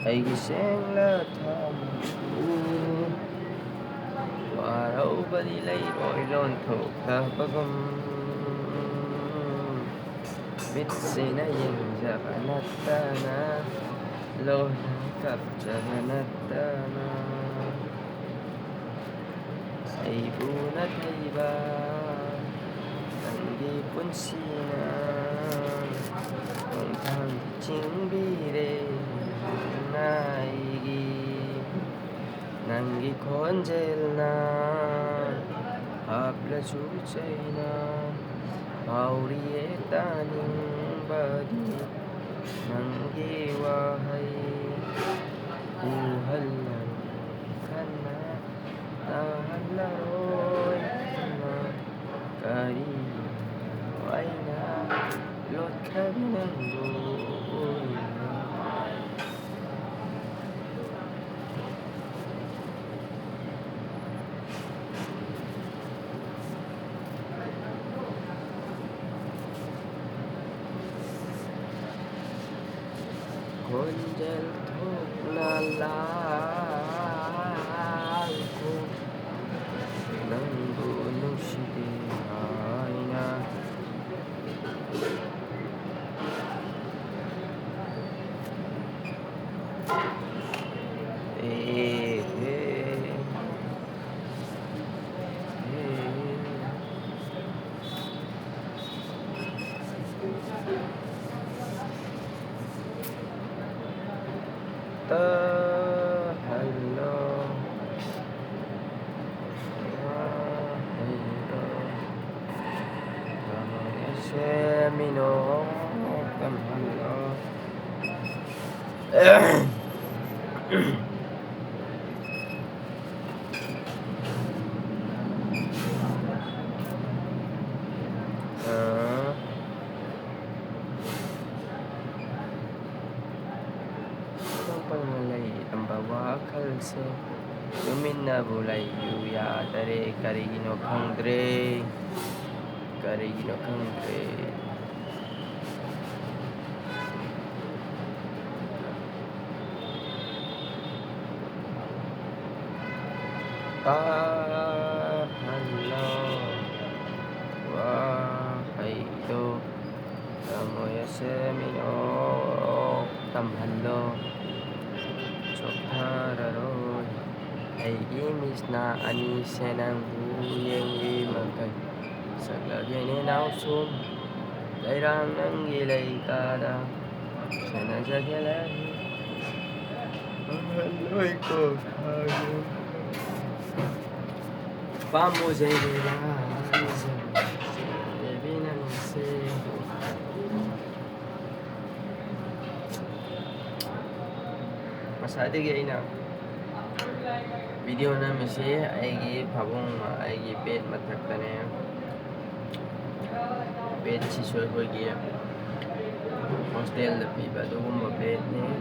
ꯑꯩꯒꯤ ꯁꯦꯡꯂꯊꯥꯕꯨ ꯋꯥꯔꯧꯕꯗꯤ ꯂꯩꯔꯣꯏ ꯂꯣꯟꯊꯣꯛꯈ꯭ꯔꯕꯒꯨꯝ ꯃꯤꯠꯁꯤꯅ ꯌꯦꯡꯖꯕ ꯅꯠꯇꯅ ꯂꯣꯏꯅ ꯀꯞꯆꯕ ꯅꯠꯇꯅ ꯑꯩꯕꯨ ꯅꯊꯩꯕ ꯅꯪꯒꯤ ꯄꯨꯟꯁꯤꯅ ꯈꯣꯡꯊꯥꯡ ꯆꯤꯡꯕꯤꯔꯦ ꯅꯪꯅ ꯑꯩꯒꯤ ꯅꯪꯒꯤ ꯈꯣꯟꯖꯦꯜꯅ ꯍꯥꯞꯂꯁꯨ ꯆꯩꯅ ꯐꯥꯎꯔꯤꯌꯦ ꯇꯥꯅꯤꯡꯕꯗꯤ ꯅꯪꯒꯤ ꯋꯥꯍꯩ ꯎꯍꯜꯂꯔꯣꯏ ꯈꯟꯅ ꯇꯥꯍꯜꯂꯔꯣꯏ ꯈꯟꯅ ꯀꯔꯤꯅꯣ ꯑꯩꯅ ꯂꯣꯠꯈ꯭ꯔꯕꯤ ꯅꯪꯕꯨ khonjel thokna lalko nangbu nushide haina eh eh hello Semino come hello pangalay ang bawakalse luminabu layu yadare karigino khangdre hello wahaydo kamoya semino tamhallo chokthararoy aigi misna ani senangbu yengi magkai saglagene nausum lairang nangi laikada sanajagelahi helloy ko khayo vamos a llegar devinanse masadi gay na video namin siya ay pabong ay bed matakta na yan bed si soy ko gaya hostel na piba doon mo bed niya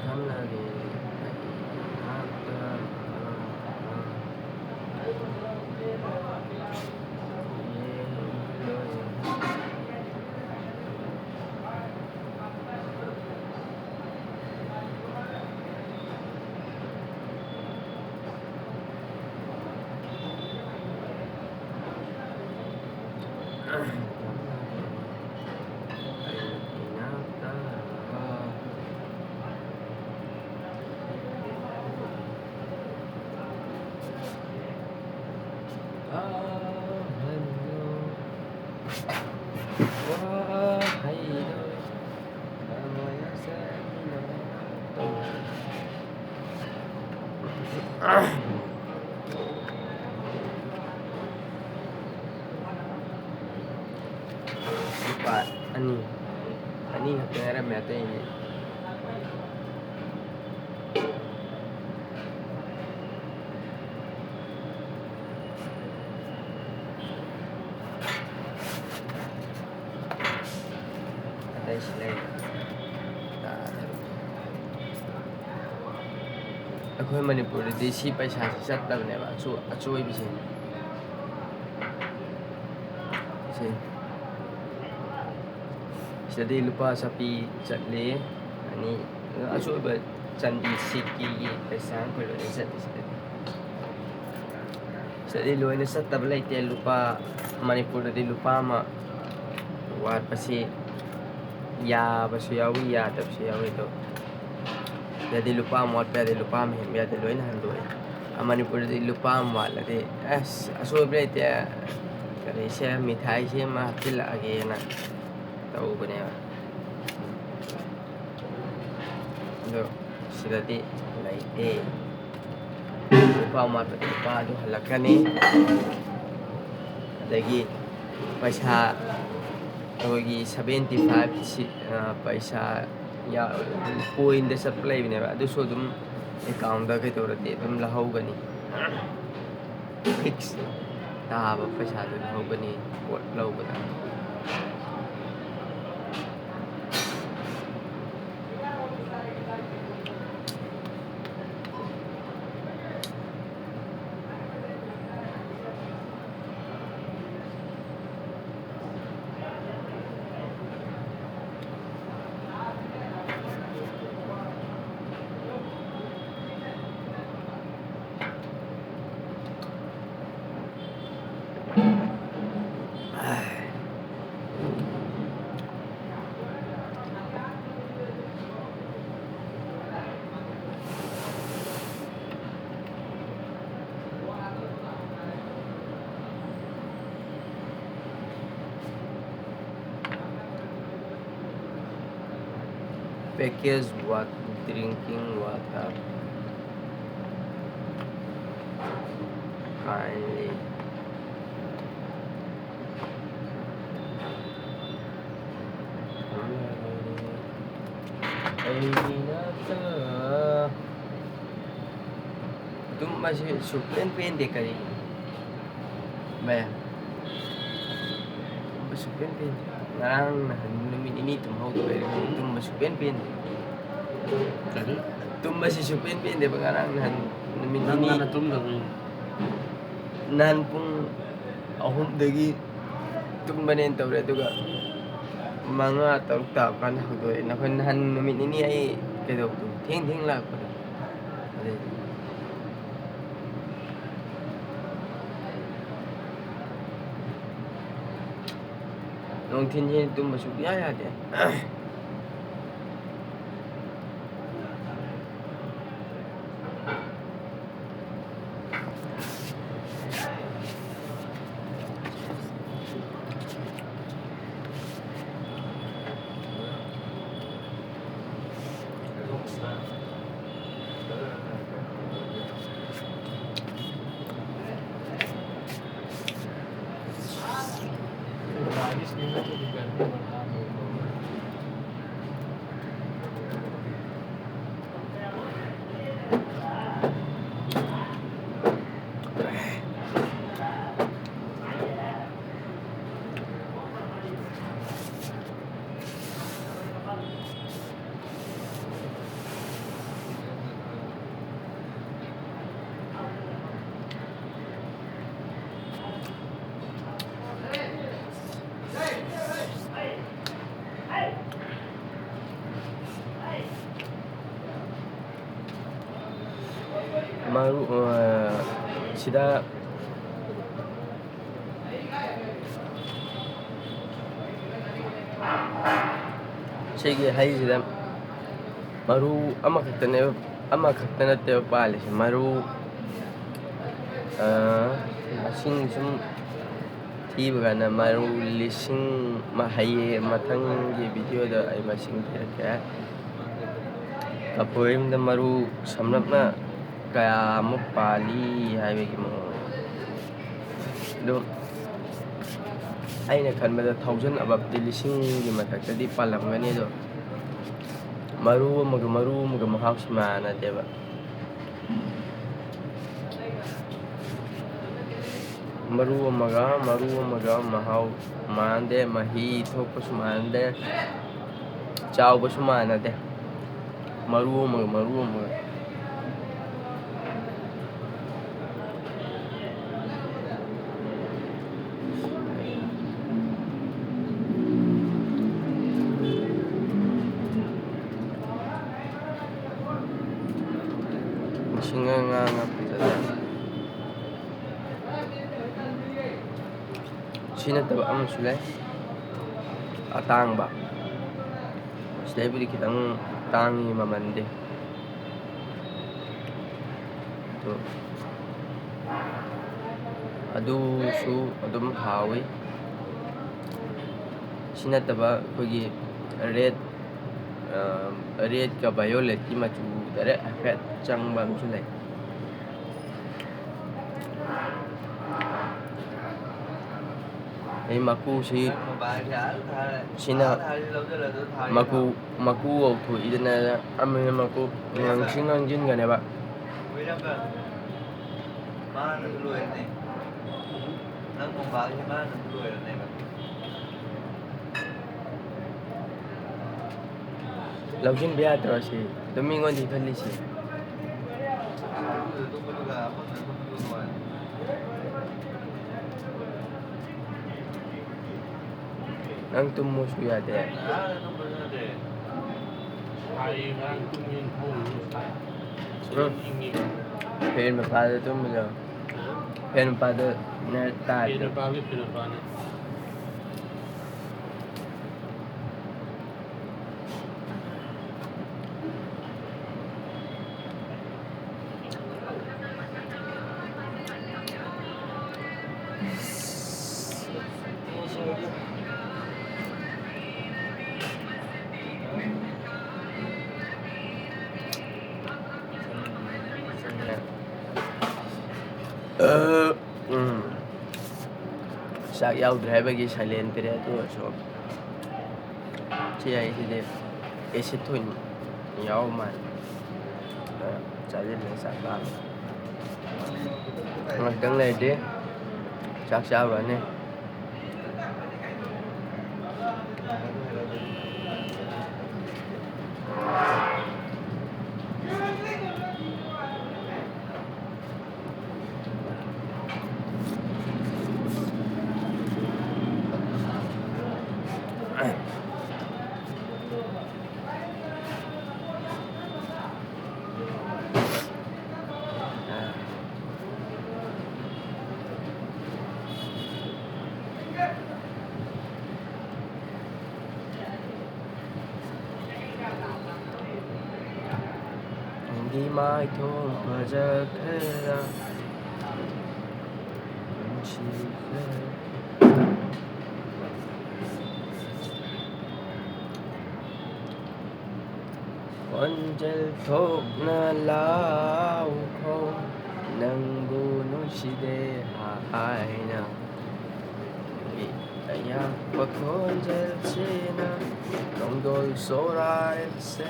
ham lagi Pak ani kaya mete ini ada istilah ꯑꯩꯈꯣꯏ ꯃꯅꯤꯄꯨꯔꯗꯗꯤ ꯁꯤ ꯄꯩꯁꯥꯁꯤ ꯆꯠꯇꯕꯅꯦꯕ ꯑꯆꯣꯏꯕꯁꯦ ꯁꯤ ꯁꯤꯗꯗꯤ ꯂꯨꯄꯥ ꯆꯞꯄꯤ ꯆꯠꯂꯤ ꯑꯅꯤ ꯑꯆꯣꯏꯕ ꯆꯟꯗꯤ ꯁꯤꯛꯀꯤꯒꯤ ꯄꯩꯁꯥ ꯑꯩꯈꯣꯏ ꯂꯣꯏꯅ ꯆꯠꯂꯤ ꯁꯤꯗꯗꯤ ꯂꯣꯏꯅ ꯆꯠꯇꯕ ꯂꯩꯇꯦ ꯂꯨꯄꯥ ꯃꯅꯤꯄꯨꯔꯗꯗꯤ ꯂꯨꯄꯥ ꯑꯃ ꯋꯥꯠꯄꯁꯤ ꯌꯥꯕꯁꯨ ꯌꯥꯎꯏ ꯌꯥꯗꯕꯁꯨ ꯌꯥꯎꯏ ꯑꯗꯣ ꯁꯤꯗꯗꯤ ꯂꯨꯄꯥ ꯑꯃ ꯋꯥꯠꯄ ꯌꯥꯗꯦ ꯂꯨꯄꯥ ꯑꯃ ꯍꯦꯟꯕ ꯌꯥꯗꯦ ꯂꯣꯏꯅ ꯍꯟꯗꯣꯛꯑꯦ ꯃꯅꯤꯄꯨꯔꯗꯗꯤ ꯂꯨꯄꯥ ꯑꯃ ꯋꯥꯠꯂꯗꯤ ꯑꯁ ꯑꯁꯣꯏꯕ ꯂꯩꯇꯦ ꯀꯔꯤꯁꯦ ꯃꯤꯊꯥꯏꯁꯦ ꯑꯃ ꯍꯥꯞꯆꯤꯜꯂꯛꯑꯒꯦꯅ ꯇꯧꯕꯅꯦꯕ ꯑꯗꯣ ꯁꯤꯗꯗꯤ ꯂꯩꯇꯦ ꯂꯨꯄꯥ ꯑꯃ ꯋꯥꯠꯄꯗ ꯂꯨꯄꯥ ꯑꯗꯨ ꯍꯜꯂꯛꯀꯅꯤ ꯑꯗꯒꯤ ꯄꯩꯁꯥ ꯑꯩꯈꯣꯏꯒꯤ 75 ꯄꯩꯁꯥ ꯀꯣꯏꯟꯗ ꯆꯠꯄ ꯂꯩꯕꯅꯦꯕ ꯑꯗꯨꯁꯨ ꯑꯗꯨꯝ ꯑꯦꯀꯥꯎꯟꯗ ꯀꯩꯗꯧꯔꯗꯤ ꯑꯗꯨꯝ ꯂꯧꯍꯧꯒꯅꯤ ꯐꯤꯛꯁ ꯇꯥꯕ ꯄꯩꯁꯥꯗꯨ ꯂꯧꯍꯧꯒꯅꯤ ꯄꯣꯠ ꯂꯧꯕꯗ package what drinking water kindly ꯇꯨꯝꯕꯁꯤ ꯁꯨꯛꯄꯦꯟ ꯄꯦꯟꯗꯦ ꯀꯔꯤ ꯚꯥꯏ ꯇꯨꯝꯕ ꯁꯨꯛꯄꯦꯟ ꯄꯦꯟꯗꯦ ꯉꯔꯥꯡ ꯅꯍꯥꯟ ꯅꯨꯃꯤꯠ ꯅꯤꯅꯤ ꯇꯨꯝꯍꯧꯗꯕꯩ ꯇꯨꯝꯕ ꯁꯨꯛꯄꯦꯟ ꯄꯦꯟꯗꯦ Jadi, ꯇꯨꯝꯕꯁꯤ ꯁꯨꯛꯄꯦꯟ ꯄꯦꯟꯗꯦꯕ ꯉꯔꯥꯡ nahan ꯅꯨꯃꯤꯠ nang ꯅꯤꯅꯤ nanatum dami. ꯅꯍꯥꯟ ꯄꯨꯡ 3ꯗꯒꯤ ꯇꯨꯝꯕꯅꯦꯅ ꯇꯧꯔꯦ ꯑꯗꯨꯒ 5 6 ꯇꯥꯕ ꯀꯥꯟꯗ ꯍꯧꯗꯣꯛꯑꯦ ꯅꯈꯣꯏ ꯅꯍꯥꯟ ꯅꯨꯃꯤꯠ ꯅꯤꯅꯤ ꯑꯩ ꯀꯩꯗꯧꯕꯗꯣ ꯊꯦꯡ ꯂꯥꯛꯄꯗꯣ ꯑꯗꯩ ꯅꯨꯡꯊꯤꯟꯁꯤ ꯇꯨꯝꯕ ꯁꯨꯛꯌꯥ ꯌꯥꯗꯦ Habis nila tu diganti berlalu. sida sigi haysida maru amakhaktane natteba paalise maru asing sum thiba kana maru lising mahaye mathanggi video da ai masing thirake kapoimda maru samlapna kaya mo pali haibagi mo do aina khanbada 1000 above lising gi mathaktadi palamgani do maru amaga mahas mana deba maru amaga mahau mande mahi thokpas mande chau bas mana de maru amaga ꯁꯤꯡꯉ ꯉꯥꯡꯉ ꯐꯖꯅ. ꯁꯤ ꯅꯠꯇꯕ ꯑꯃꯁꯨ ꯂꯩ ꯑꯇꯥꯡꯕ. ꯁꯤꯗꯩꯕꯨꯗꯤ ꯈꯤꯇꯪ ꯇꯥꯡꯉꯤ ꯃꯃꯟꯗꯤ. ꯑꯗꯨꯁꯨ ꯑꯗꯨꯝ ꯍꯥꯎꯋꯤ. ꯁꯤ ꯅꯠꯇꯕ ꯑꯩꯈꯣꯏꯒꯤ ꯔꯦꯗꯀ ꯚꯥꯏꯌꯣꯂꯦꯠꯀꯤ ꯃꯆꯨ ꯗꯥꯏꯔꯦꯛ ꯍꯥꯏꯐꯦꯠ ꯆꯪꯕ ꯑꯃꯁꯨ ꯂꯩ. ꯑꯩ ꯃꯀꯨꯁꯤ ꯁꯤꯅ ꯃꯀꯨ ꯉꯧꯊꯣꯛꯏꯗꯅ ꯑꯃꯅ ꯃꯀꯨ ꯉꯥꯡꯁꯤꯟꯒꯅꯦꯕ. ꯂꯧꯁꯤꯟꯕ ꯌꯥꯗ꯭ꯔꯣ ꯁꯤ ꯑꯗꯨꯝ ꯃꯤꯉꯣꯟꯗꯒꯤ ꯈꯜꯂꯤꯁꯤ. ꯅꯪ ꯇꯨꯝꯃꯣꯁꯨ ꯌꯥꯗꯦ. ꯐꯦꯟ ꯃꯄꯥꯗ ꯇꯨꯝꯕꯗꯣ. ꯐꯦꯟ ꯃꯄꯥꯗ ꯇꯥꯏꯗꯣ. ꯆꯥꯛ ꯌꯥꯎꯗ꯭ꯔꯦ ꯍꯥꯏꯕꯒꯤ ꯁꯥꯏꯂꯦꯟ ꯄꯤꯔꯦ. ꯑꯗꯨ ꯑꯣꯏꯔꯁꯨ ꯁꯤ ꯍꯥꯏꯁꯤꯗꯤ ꯑꯦꯁꯤꯠ ꯑꯣꯏꯅ ꯌꯥꯎꯕ ꯃꯥꯜꯂꯦ. ꯆꯥꯁꯤꯜꯂꯦ ꯆꯥꯛ ꯂꯥꯝꯃꯦ. ꯉꯥꯛꯇꯪ ꯂꯩꯔꯗꯤ ꯆꯥꯛ ꯆꯥꯔꯨꯔꯅꯤ. ꯅꯪꯒꯤ ꯃꯥꯏꯊꯣꯡ ꯐꯖꯈ꯭ꯔꯦꯗ ꯅꯨꯡꯁꯤꯈ꯭ꯔꯦ. ꯈꯣꯟꯖꯦꯜ ꯊꯣꯛꯅ ꯂꯥꯎꯈꯣ ꯅꯪꯕꯨ ꯅꯨꯡꯁꯤꯗꯦ ꯍꯥꯏꯅ. ꯑꯌꯥꯛꯄ ꯈꯣꯟꯖꯦꯜꯁꯤꯅ ꯅꯣꯡꯗꯣꯜ ꯁꯣꯔꯥꯏꯁꯦ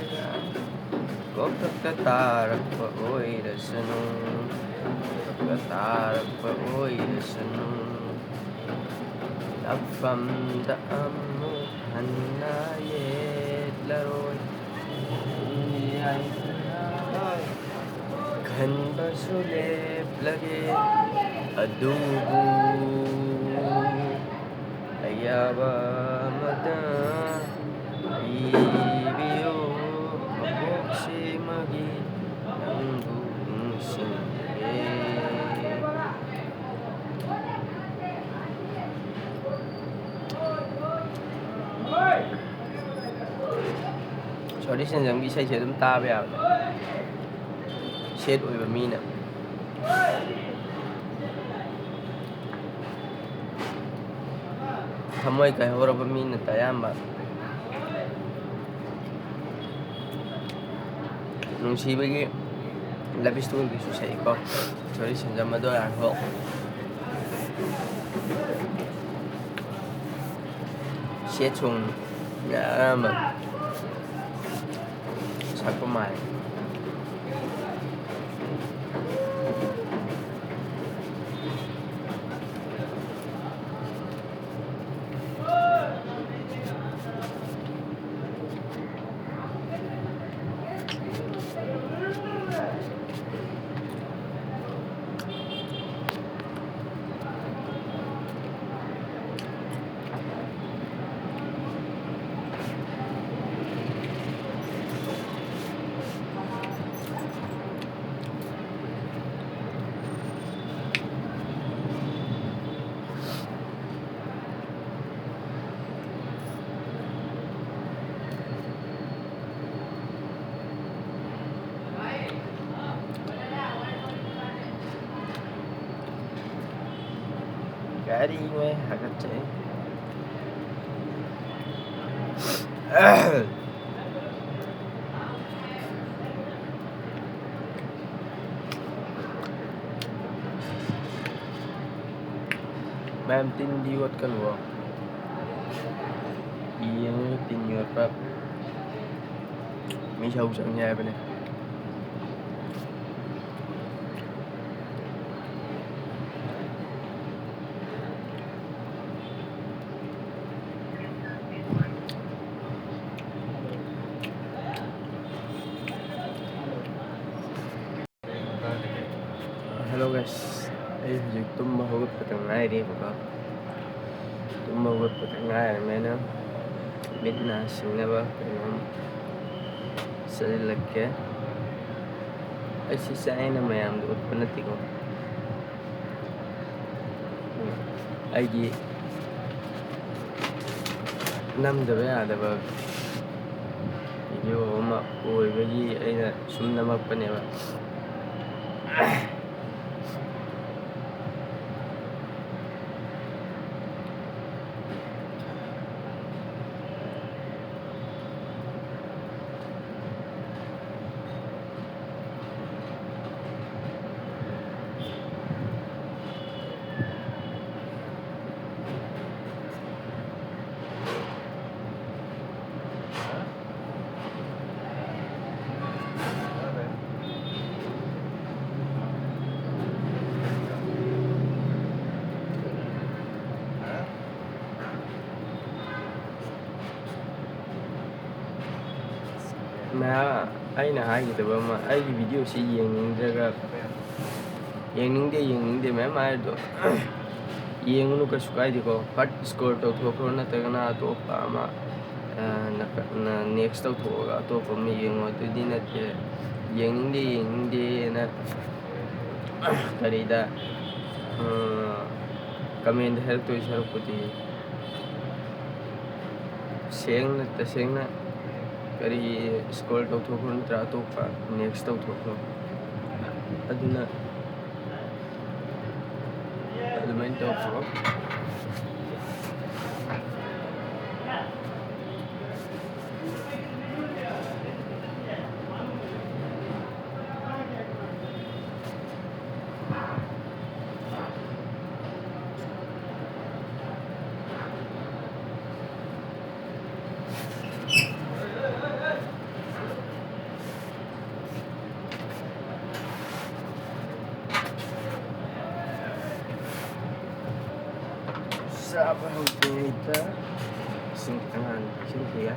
ꯀꯣꯛꯊꯛꯇ ꯇꯥꯔꯛꯄ ꯑꯣꯏꯔꯁꯅꯨ. ꯇꯥꯔꯛꯄ ꯑꯣꯏꯔꯁꯅꯨ. ꯂꯥꯛꯐꯝꯗ ꯑꯃꯨꯛ ꯍꯟꯅ ꯌꯦꯠꯂꯔꯣꯏ. ꯈꯟꯕꯁꯨ ꯂꯦꯞꯂꯒꯦ ꯑꯗꯨꯕꯨ ꯑꯌꯥꯕ ꯑꯃꯇ ꯄꯤꯕꯤꯌꯨ. ꯃꯄꯣꯛꯁꯤꯃꯒꯤ ꯅꯪꯕꯨ ꯅꯤꯡꯁꯤꯡꯂꯦ. ꯁꯣꯔꯤ ꯁꯦꯟꯖꯝꯒꯤ ꯏꯁꯩꯁꯦ ꯑꯗꯨꯝ ꯇꯥꯕ ꯌꯥꯕꯅꯦ. ꯁꯦꯠ ꯑꯣꯏꯕ ꯃꯤꯅ. ꯊꯃꯣꯏ ꯀꯥꯏꯍꯧꯔꯕ ꯃꯤꯅ ꯑꯌꯥꯝꯕ ꯅꯨꯡꯁꯤꯕꯒꯤ ꯂꯞ ꯏꯁꯇꯣꯔꯤꯒꯤꯁꯨ ꯁꯛꯏꯀꯣ. ꯁꯣꯔꯤ ꯁꯦꯟꯖꯝ ꯑꯗꯨ ꯑꯣꯏꯔꯁꯨ ꯁꯦꯠ ꯁꯣꯡ ꯑꯌꯥꯝꯕ ꯁꯛꯄ ꯃꯥꯜꯂꯦ. ꯀꯔꯤꯅꯣꯍꯦ ꯍꯥꯒꯠꯆꯩ ꯃꯌꯥꯝ ꯇꯤꯟꯗꯤ ꯌꯣꯠꯀꯅꯨꯀꯣ ꯌꯦꯡꯉꯒ ꯇꯤꯟ ꯌꯣꯠꯄ ꯃꯤꯁꯧ ꯆꯪꯉꯦ ꯍꯥꯏꯕꯅꯦ ꯍꯜꯂꯣ ꯒꯥꯏꯁ ꯑꯩ ꯍꯧꯖꯤꯛ ꯇꯨꯝꯕ ꯍꯧꯒꯠꯄꯗ ꯉꯥꯏꯔꯤꯕꯀꯣ ꯇꯨꯝꯕ ꯍꯧꯒꯠꯄꯗ ꯉꯥꯏꯔꯕꯅꯤꯅ ꯃꯤꯠ ꯅꯥ ꯁꯤꯡꯅꯕ ꯀꯩꯅꯣꯝ ꯆꯥꯁꯤꯜꯂꯛꯀꯦ ꯑꯩ ꯆꯥꯏꯅ ꯃꯌꯥꯝꯗ ꯎꯠꯄ ꯅꯠꯇꯦꯀꯣ ꯑꯩꯒꯤ ꯅꯝꯗꯕ ꯌꯥꯗꯕ ꯚꯤꯗꯤꯑꯣ ꯑꯃ ꯑꯣꯏꯕꯒꯤ ꯑꯩꯅ ꯁꯨꯝ ꯅꯝꯃꯛꯄꯅꯦꯕ ꯑꯩꯅ ꯍꯥꯏꯒꯗꯕ ꯑꯃ ꯑꯩꯒꯤ ꯚꯤꯗꯤꯑꯣꯁꯤ ꯌꯦꯡꯅꯤꯡꯗꯦ ꯃꯌꯥꯝ ꯍꯥꯏꯔꯗꯣ ꯌꯦꯡꯉꯨꯅꯨ ꯀꯩꯁꯨ ꯀꯥꯏꯗꯦꯀꯣ ꯐꯠ ꯏꯁꯀꯣꯔ ꯇꯧꯊꯣꯛꯈ꯭ꯔꯣ ꯅꯠꯇ꯭ꯔꯒꯅ ꯑꯇꯣꯞꯄ ꯑꯃ ꯅꯦꯛꯁ ꯇꯧꯊꯣꯛꯑꯒ ꯑꯇꯣꯞꯄ ꯑꯃ ꯌꯦꯡꯉꯣ ꯑꯗꯨꯗꯤ ꯅꯠꯇꯦ ꯌꯦꯡꯅꯤꯡꯗꯦꯅ ꯀꯔꯤꯗ ꯀꯃꯦꯟꯗ ꯍꯥꯏꯔꯛꯇꯣꯏ ꯁꯔꯨꯛꯄꯨꯗꯤ ꯇꯁꯦꯡꯅ ꯀꯔꯤ ꯏꯁꯀꯣꯔ ꯇꯧꯊꯣꯛꯈ꯭ꯔꯣ ꯅꯠꯇ꯭ꯔꯒ ꯑꯇꯣꯞꯄ ꯅꯦꯛꯁ ꯇꯧꯊꯣꯛꯈ꯭ꯔꯣ ꯑꯗꯨꯅ ꯑꯗꯨꯃꯥꯏꯅ ꯇꯧꯈ꯭ꯔꯣ Sabe direita, assim kanan, sini ya.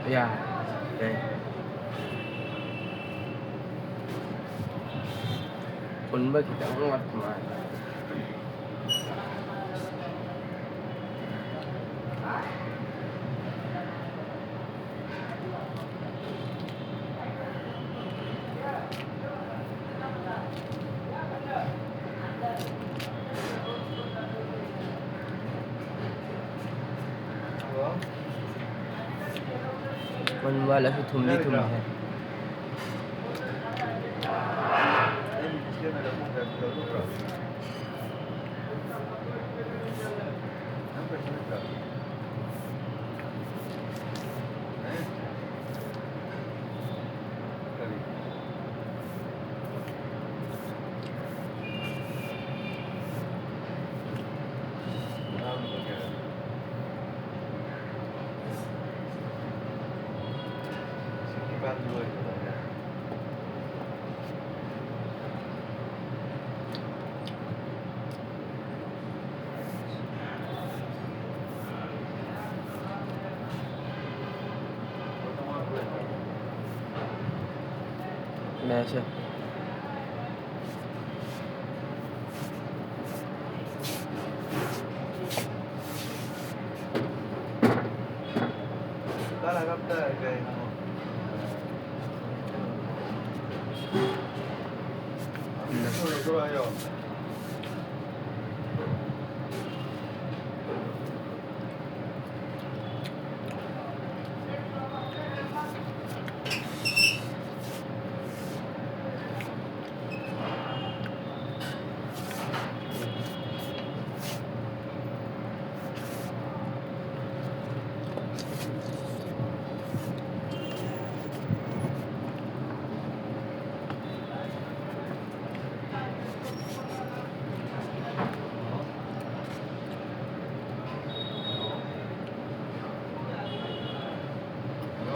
Ya, oke. Punba kita nguat kemana? मन वाला से थुमली थुम है กันด้วยนะ ماشيได้แล้วครับได้เลยครับ 좋아요.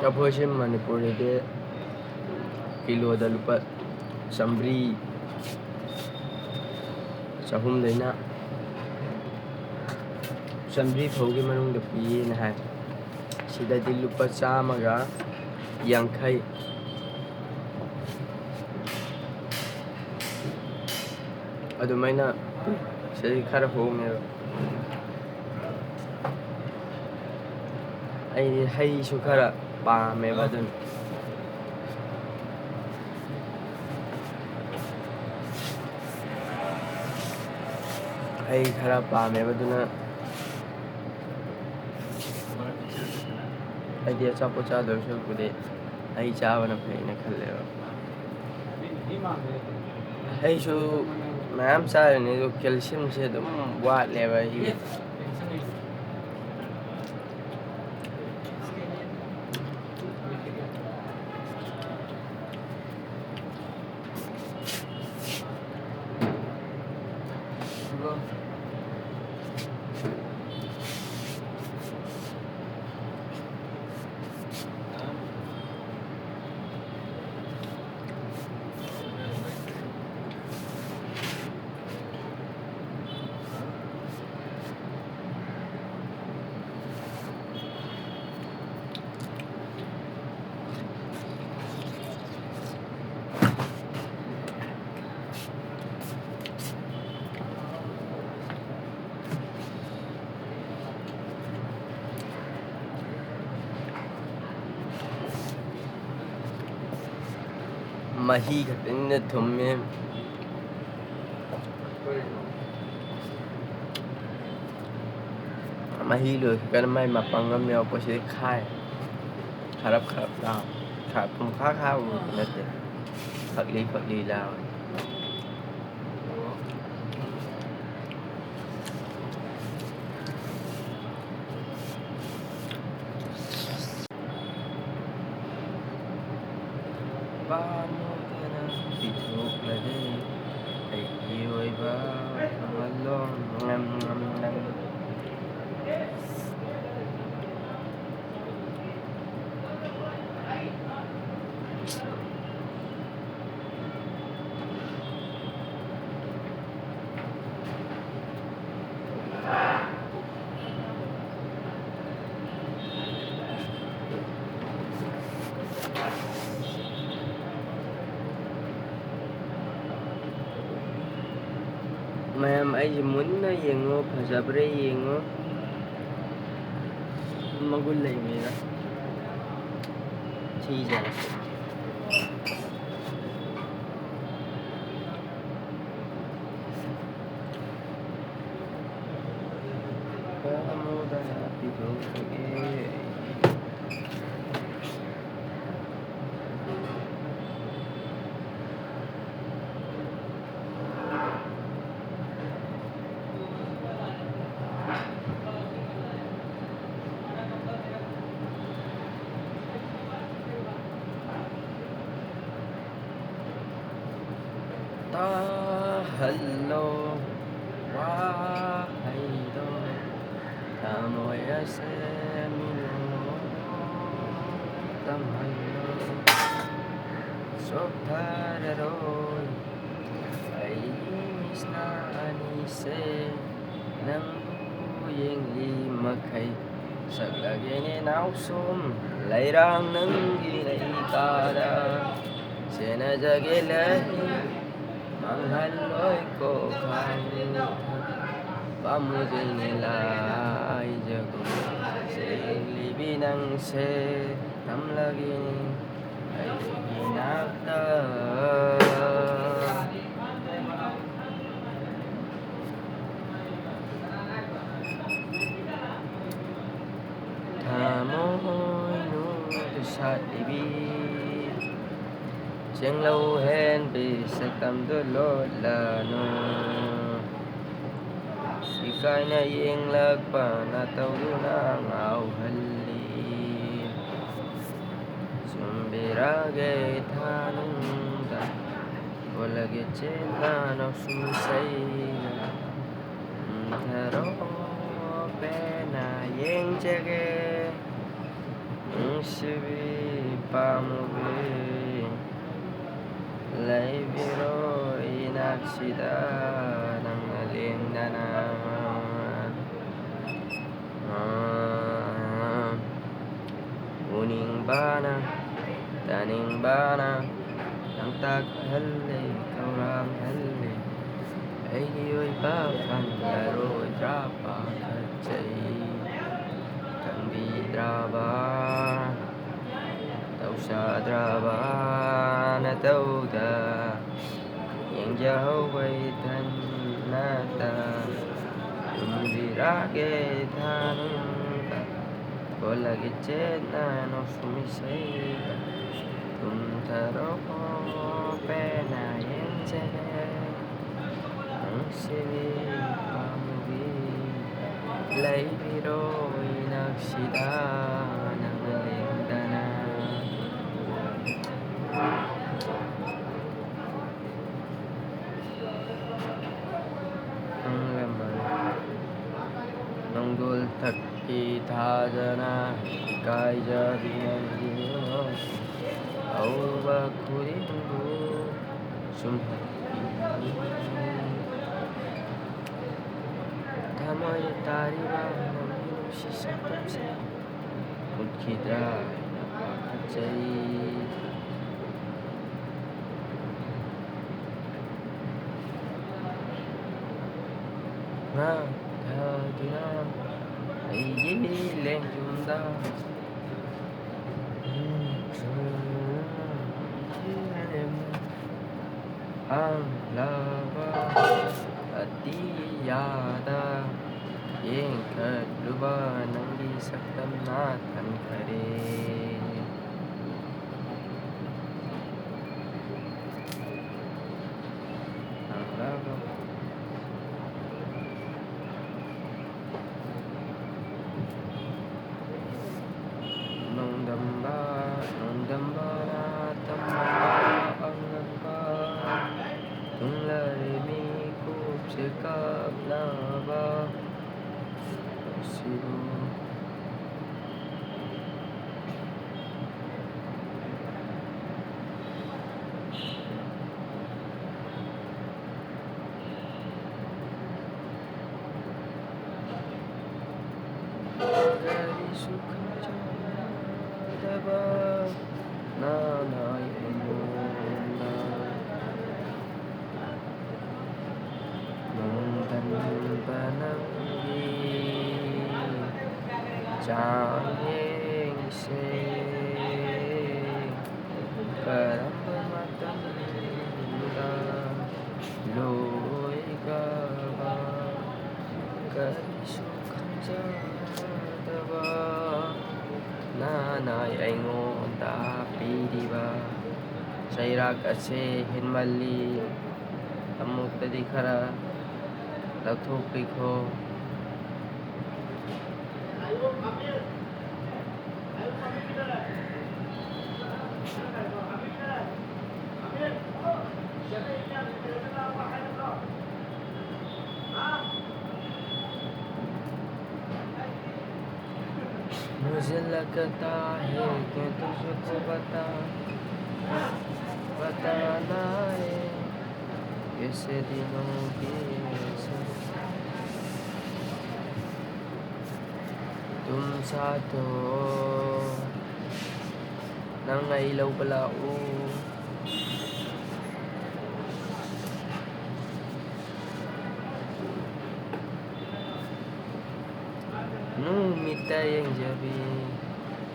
ꯑꯩꯈꯣꯏꯁꯦ ꯃꯅꯤꯄꯨꯔꯗꯗꯤ ꯀꯤꯂꯣꯗ ꯂꯨꯄꯥ ꯆꯥꯝꯃꯔꯤ ꯆꯍꯨꯝꯗꯩꯅ ꯆꯥꯝꯃꯔꯤ ꯐꯥꯎꯒꯤ ꯃꯅꯨꯡꯗ ꯄꯤꯌꯦꯅ ꯍꯥꯏ ꯁꯤꯗꯗꯤ ꯂꯨꯄꯥ ꯆꯥꯝꯃꯒ ꯌꯥꯡꯈꯩ ꯑꯗꯨꯃꯥꯏꯅ ꯁꯤꯗꯗꯤ ꯈꯔ ꯍꯣꯡꯉꯦꯕ ꯑꯩꯗꯤ ꯍꯩꯁꯨ ꯈꯔ ꯄꯥꯝꯃꯦꯕ ꯑꯗꯨꯅ ꯍꯩ ꯈꯔ ꯄꯥꯝꯃꯦꯕ ꯑꯗꯨꯅ ꯑꯩꯗꯤ ꯑꯆꯥꯄꯣꯠ ꯆꯥꯗꯧ ꯁꯔꯨꯛꯄꯨꯗꯤ ꯍꯩ ꯆꯥꯕꯅ ꯐꯩꯅ ꯈꯜꯂꯦꯕ ꯍꯩꯁꯨ ꯃꯌꯥꯝ ꯆꯥꯔꯤꯅꯤ ꯑꯗꯨ ꯀꯦꯜꯁꯤꯌꯝꯁꯦ ꯑꯗꯨꯝ ꯋꯥꯠꯂꯦꯕ ꯑꯩꯒꯤ ꯃꯍꯤ ꯈꯛꯇꯅꯤꯅ ꯊꯨꯝꯃꯦ ꯃꯍꯤ ꯂꯣꯏꯈ꯭ꯔꯒꯅ ꯃꯥꯏ ꯃꯄꯪ ꯌꯥꯎꯔꯛꯄꯁꯤꯗꯤ ꯈꯥꯏ ꯈꯔꯞ ꯈꯔꯞ ꯂꯥꯎ ꯄꯨꯡꯈꯥ ꯈꯥꯕꯕꯨꯗꯤ ꯅꯠꯇꯦ ꯐꯛꯂꯤ ꯐꯛꯂꯤ ꯂꯥꯎ ꯄꯥꯝꯃꯨꯗꯅ ꯄꯤꯊꯣꯛꯂꯔꯦ ꯑꯩꯒꯤ ꯑꯣꯏꯕ ꯋꯥꯈꯜꯂꯣꯟ ꯉꯝ ꯃꯌꯥꯝ ꯑꯩꯁꯦ ꯃꯨꯟꯅ ꯌꯦꯡꯉꯣ ꯐꯖꯕ꯭ꯔꯥ ꯌꯦꯡꯉꯣ ꯃꯒꯨꯟ ꯂꯩꯕ꯭ꯔꯥ ꯊꯤꯖꯔꯦ ꯄꯥꯝꯃꯨꯗꯅ ꯄꯤꯊꯣꯛꯂꯒꯦ ꯇꯥꯍꯜꯂꯣ ꯋꯥꯍꯩꯗꯣ ꯊꯃꯣꯏ ꯑꯁꯦ ꯃꯤꯅꯣ ꯇꯝꯍꯜꯂꯣ soktararoy ay inis na anise ng buyeng limakay saglagin inausom layrang ng ginaikara sinajagilahi manghaloy ko kanita pamujay nila ay jago silibinang se tamlagin ay ginagda Tamoy nudo sa ibig Siyang lauhen bisag tamdulod lano Ika'y naiinglag pa nataw ng awhali Sumbiragay tanong da Walagit cinta na sumisay Taro pena yang jage Sibi pamubi Lay biro inaksida ng alindanan Uning bana, taning bana Ang taghali, kaurang hali Ay iyo'y bakang laro drapa kacay Kang bidraba Tau sa draba na tau da Yang jauh ay tanata Tumbirage tanata Bola gicet na no sumisay Tumtaro pena yang jaya Ang sibi pamubi Lay biro inaksida ng alindana Ang laman ng gultak itadana Ika'y jabi ng Diyos Awa kurindu sumhati Tamoy tariwa ng inusi sa tamsa Mudkidra napakacay Nga dadina ay giling yunda Ang labas at tiyada Yang kadluba ng isak tamnatan ka rin Ang labas Nung damba na tamba ang nagpa Nung larimikup sikap na ba Sino Dari suka jada ba Nanay emuna Nung damba ng Changing sing Karamba matanda Loy ka ba Karisukang jada ba Nanay ay ngon tapi di ba Sa Iraq kasi hinmali Amok tadi kara Tagtukli ko मुझे लगता है कि तुझको पता लाए कैसे दिनों की तुम साथ हो nang ilaw pala Numit tayong gabi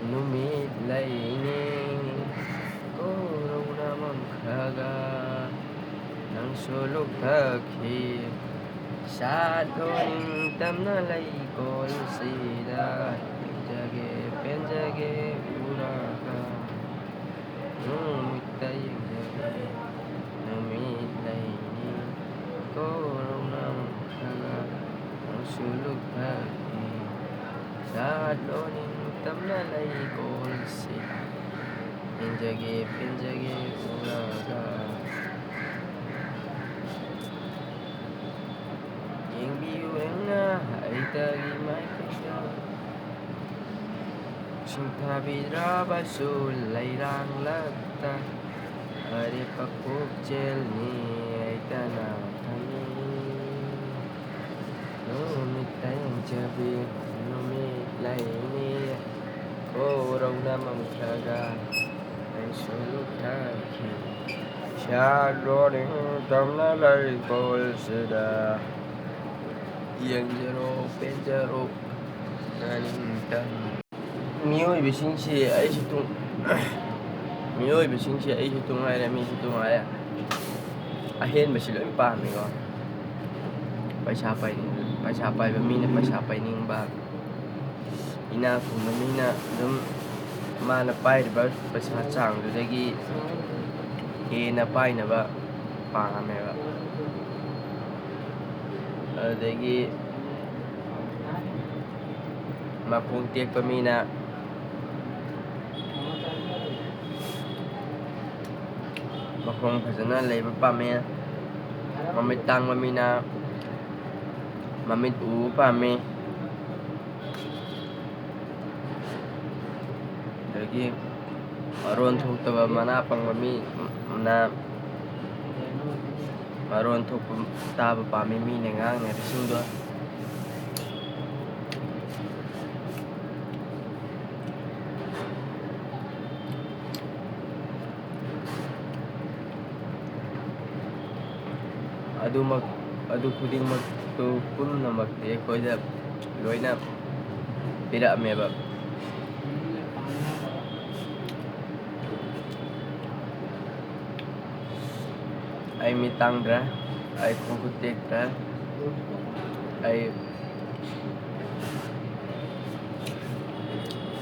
Numit laying Kuraw naman kaga Nang sulog takip Sa doning tamnalay kol sila Penjage uraka Numit tayong gabi Numit laying Kuraw naman kaga Nang sulog takip Sa doning tamnalay kol sila Penjage uraka Yang biurang na ay tagi may kaya Cinta bidra basul layrang lagta Ari pakukjel ni ay tanah kami Numit tayong gabi Numit layni Kuraw naman kaga Ay sulog kaki Siya doning tamnalay kol sila Yang jero penjaro Nanintan 미워이베신시 아이시tung 미워이베신시 아이시tung ai là mi시tung ai à hên mà xin lỗi ba mình gọi phải xa bay và mình phải xa bay nhưng ba ina cũng mà mình đúng mà là bay thì phải xa chẳng rồi đây cái hên là bay là ba ba mẹ ba ở đây cái mà phun tiệc của mình Bakong pasana lay pa me mamitang mamina mamit pa me lagi maron thuk taba manapang mami na maron thuk taba pa me mi nengang na singdo adu khuding magtukun na magtiyak ko da loy na pira me ba ay mitang dra ay kukutik dra ay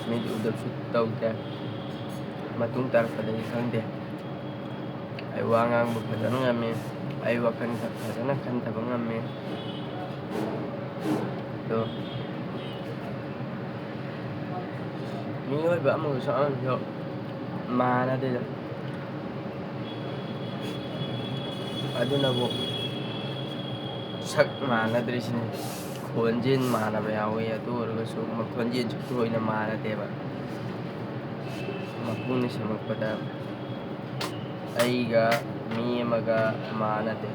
mid udap sutaw da matungtar pa dahil kang de ay wangang magpatanong amin ay wakan kadang kan tabang amin to mingoy ba mo saan yo mana de adu na bo sak mana dre sin khonjin mana ba yawi atu ro so ma khonjin chutoi na mana de ba mapuni sa magpada ay ga mi maga mana de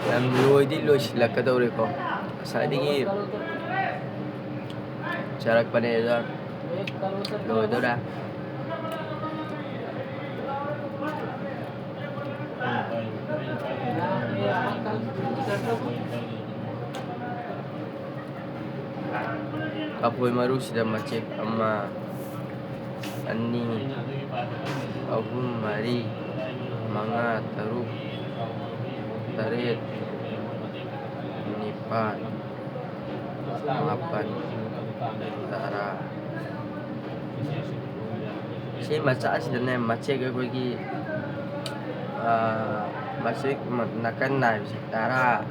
làm lùi đi lùi là cái đâu đấy không sai đi nghe charak pane ra lùi đâu ra Kapoy maru sila macek ama ani ahum mari mga taruk tarit Pan, mapan, tara. Si macasidane machek ꯑꯩꯈꯣꯏꯒꯤ machek nakan naibse tara.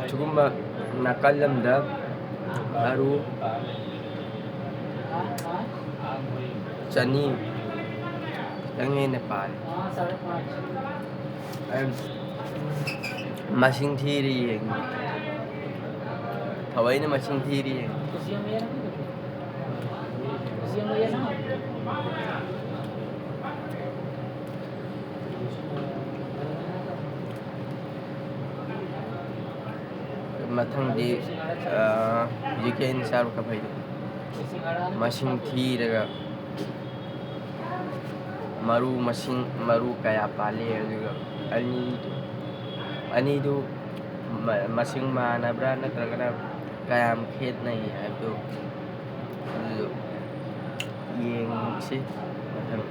Sugumba nakalamda baru chani tangi Nepal masing thiri thawai na masing thiri mathangdi jiken saru ka bhai masing thiraga maru kaya pali aduga ani du masing manabra natragana kayam khetnai haibdu yengsi mathang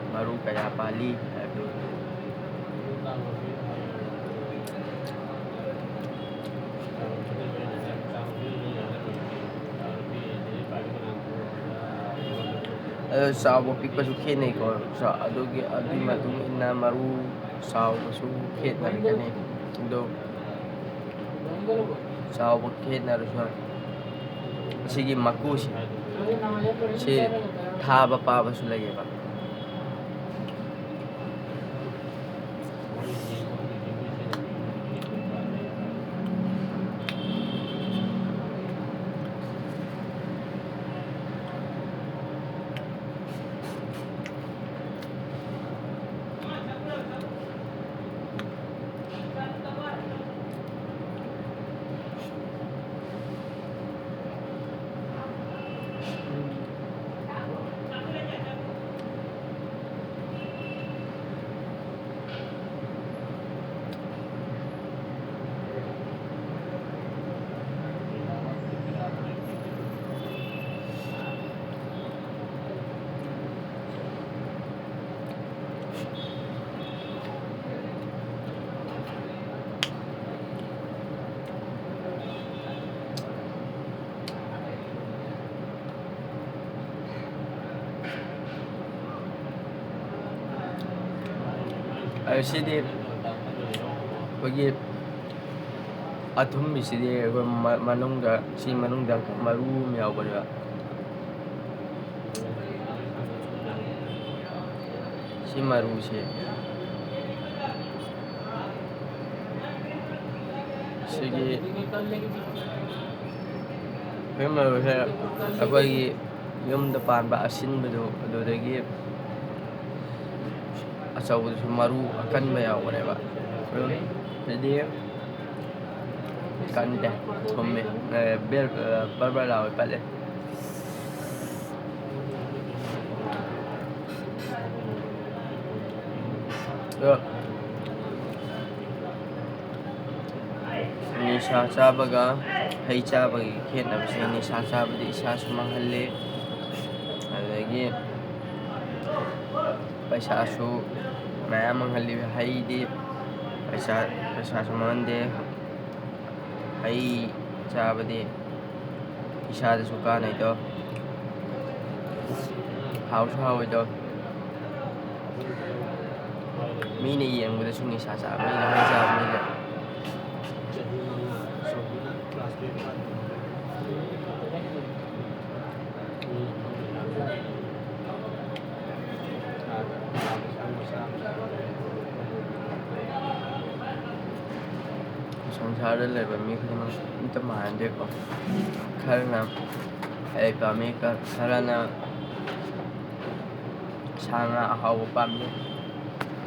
maru kaya pali haibdu sawo pikpasu khenai ko sa adugi matung inna maru sawo su khetna kane do sawo khetna rusa sigi makusi si thaba paba su lageba sidi bagi athum sidi manungda si manungda maru miaw bariba si maru se sigi maru se akwai yumda panba asinbadu adudagi achawudu maru akanba yawareba jadi kande thomme barbar lawe pale nisha chabaga hai chabagi khetnabse nisha chabadi isa sumanghalle adagi paisa su mayam manghalli hai di paisa sumande hai chabadi isa da suka nai do hawi do mini yengbuda su nisha chabani hai chabani संसार लेबा मी खना इंta मानदे को Kharna ai pami ka Kharna सांगा हाव पामी